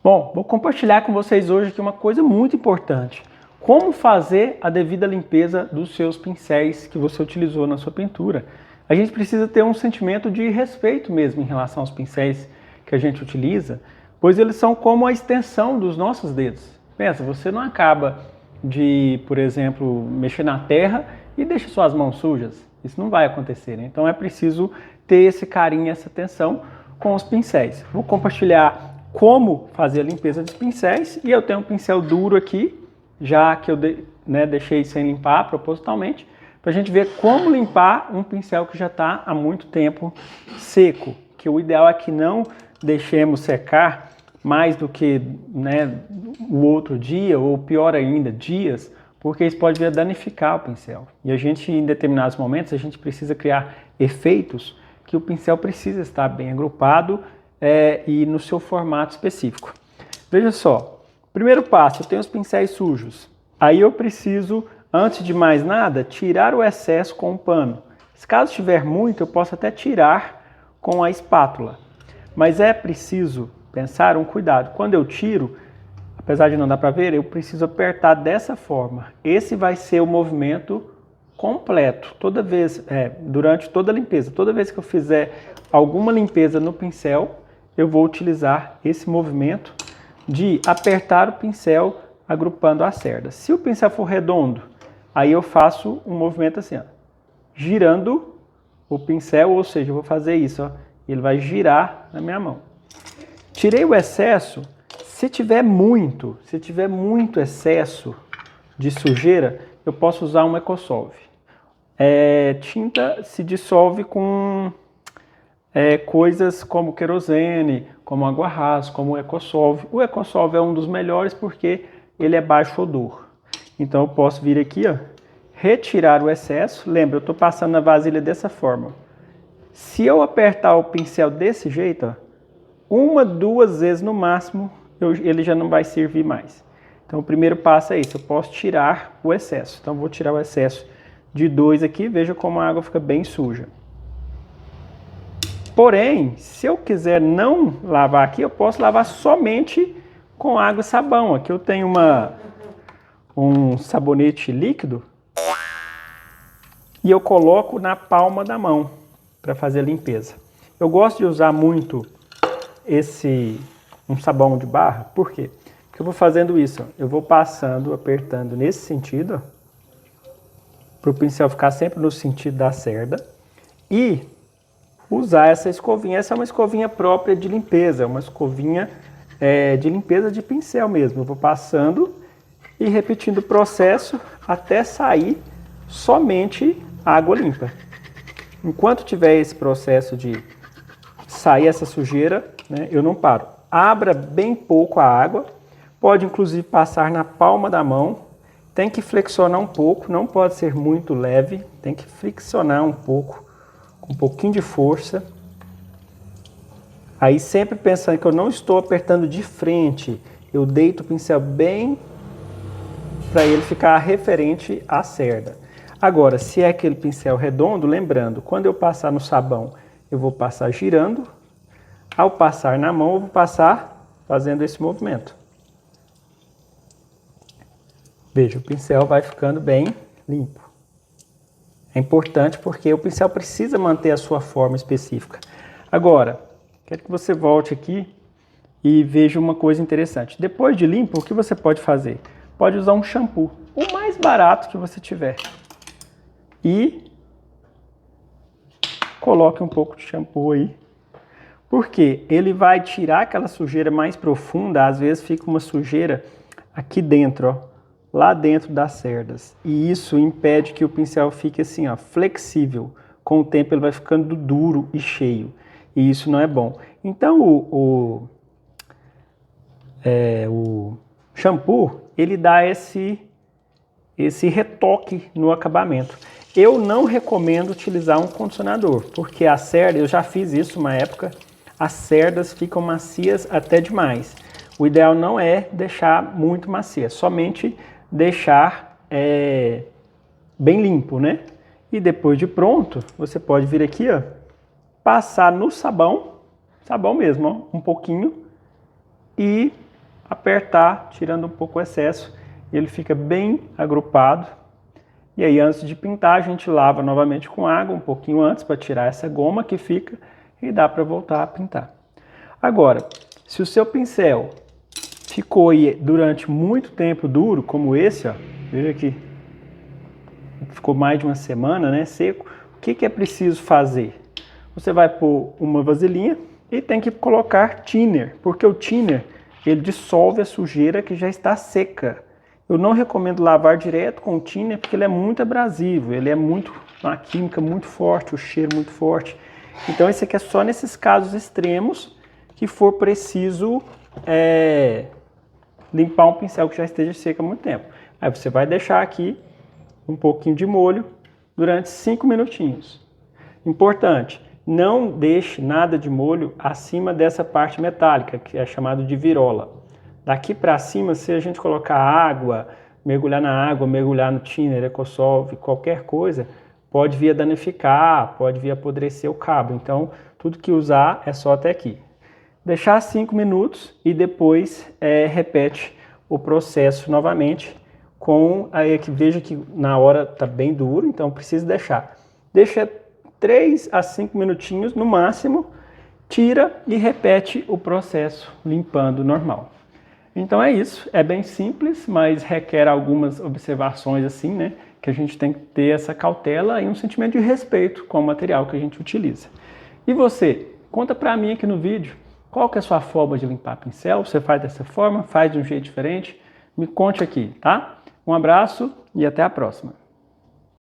Bom, vou compartilhar com vocês hoje aqui uma coisa muito importante. Como fazer a devida limpeza dos seus pincéis que você utilizou na sua pintura. A gente precisa ter um sentimento de respeito mesmo em relação aos pincéis que a gente utiliza, pois eles são como a extensão dos nossos dedos. Pensa, você não acaba de, por exemplo, mexer na terra e deixa suas mãos sujas. Isso não vai acontecer, né? Então é preciso ter esse carinho e essa atenção com os pincéis. Vou compartilhar como fazer a limpeza dos pincéis e eu tenho um pincel duro aqui, já que eu deixei sem limpar propositalmente, para a gente ver como limpar um pincel que já está há muito tempo seco, que o ideal é que não deixemos secar mais do que o outro dia, ou pior ainda, dias, porque isso pode vir a danificar o pincel. E a gente, em determinados momentos, a gente precisa criar efeitos que o pincel precisa estar bem agrupado e no seu formato específico. Veja só, primeiro passo, eu tenho os pincéis sujos. Aí eu preciso, antes de mais nada, tirar o excesso com um pano. Se caso tiver muito, eu posso até tirar com a espátula. Mas é preciso pensar um cuidado. Quando eu tiro, apesar de não dar para ver, eu preciso apertar dessa forma. Esse vai ser o movimento completo. Toda vez, durante toda a limpeza, toda vez que eu fizer alguma limpeza no pincel, eu vou utilizar esse movimento de apertar o pincel agrupando as cerdas. Se o pincel for redondo, aí eu faço um movimento assim, ó, girando o pincel, ou seja, eu vou fazer isso, ó, ele vai girar na minha mão. Tirei o excesso. Se tiver muito excesso de sujeira, eu posso usar um Ecosolve. Tinta se dissolve com coisas como querosene, como água rasa, como o Ecosolve. O Ecosolve é um dos melhores porque ele é baixo odor. Então eu posso vir aqui, ó, retirar o excesso. Lembra, eu estou passando na vasilha dessa forma. Se eu apertar o pincel desse jeito, ó, uma, duas vezes no máximo, ele já não vai servir mais. Então o primeiro passo é isso, eu posso tirar o excesso. Então vou tirar o excesso de 2 aqui, veja como a água fica bem suja. Porém, se eu quiser não lavar aqui, eu posso lavar somente com água e sabão. Aqui eu tenho um sabonete líquido e eu coloco na palma da mão para fazer a limpeza. Eu gosto de usar muito um sabão de barra. Por quê? Porque eu vou fazendo isso, ó. Eu vou passando, apertando nesse sentido, para o pincel ficar sempre no sentido da cerda, e usar essa escovinha. Essa é uma escovinha própria de limpeza, uma escovinha de limpeza de pincel mesmo. Eu vou passando e repetindo o processo até sair somente água limpa. Enquanto tiver esse processo de sair essa sujeira, eu não paro. Abra bem pouco a água, pode inclusive passar na palma da mão, tem que flexionar um pouco, não pode ser muito leve, tem que friccionar um pouco, com um pouquinho de força. Aí sempre pensando que eu não estou apertando de frente, eu deito o pincel bem para ele ficar referente à cerda. Agora, se é aquele pincel redondo, lembrando, quando eu passar no sabão, eu vou passar girando. Ao passar na mão, eu vou passar fazendo esse movimento. Veja, o pincel vai ficando bem limpo. É importante porque o pincel precisa manter a sua forma específica. Agora, quero que você volte aqui e veja uma coisa interessante. Depois de limpo, o que você pode fazer? Pode usar um shampoo, o mais barato que você tiver. E coloque um pouco de shampoo aí. Porque ele vai tirar aquela sujeira mais profunda, às vezes fica uma sujeira aqui dentro, ó, lá dentro das cerdas. E isso impede que o pincel fique assim, ó, flexível. Com o tempo ele vai ficando duro e cheio. E isso não é bom. Então o shampoo, ele dá esse retoque no acabamento. Eu não recomendo utilizar um condicionador, porque a cerda, eu já fiz isso uma época, as cerdas ficam macias até demais. O ideal não é deixar muito macia, somente deixar bem limpo, né? E depois de pronto, você pode vir aqui, ó, passar no sabão mesmo, ó, um pouquinho, e apertar, tirando um pouco o excesso, e ele fica bem agrupado. E aí antes de pintar a gente lava novamente com água, um pouquinho antes, para tirar essa goma que fica, e dá para voltar a pintar. Agora, se o seu pincel ficou aí durante muito tempo duro, como esse, ó, veja aqui, ficou mais de uma semana, né, seco, o que é preciso fazer? Você vai pôr uma vasilhinha e tem que colocar thinner, porque o thinner ele dissolve a sujeira que já está seca. Eu não recomendo lavar direto com o thinner porque ele é muito abrasivo, ele é uma química muito forte, o cheiro muito forte. Então esse aqui é só nesses casos extremos que for preciso limpar um pincel que já esteja seco há muito tempo. Aí você vai deixar aqui um pouquinho de molho durante 5 minutinhos. Importante, não deixe nada de molho acima dessa parte metálica, que é chamado de virola. Daqui para cima, se a gente colocar água, mergulhar na água, mergulhar no thinner, Ecosolve, qualquer coisa, pode vir a danificar, pode vir a apodrecer o cabo. Então, tudo que usar é só até aqui. Deixar 5 minutos e depois repete o processo novamente. Veja que na hora está bem duro, então precisa deixar. Deixa 3 a 5 minutinhos no máximo, tira e repete o processo limpando normal. Então é isso, é bem simples, mas requer algumas observações assim, né? Que a gente tem que ter essa cautela e um sentimento de respeito com o material que a gente utiliza. E você, conta pra mim aqui no vídeo, qual que é a sua forma de limpar pincel? Você faz dessa forma? Faz de um jeito diferente? Me conte aqui, tá? Um abraço e até a próxima.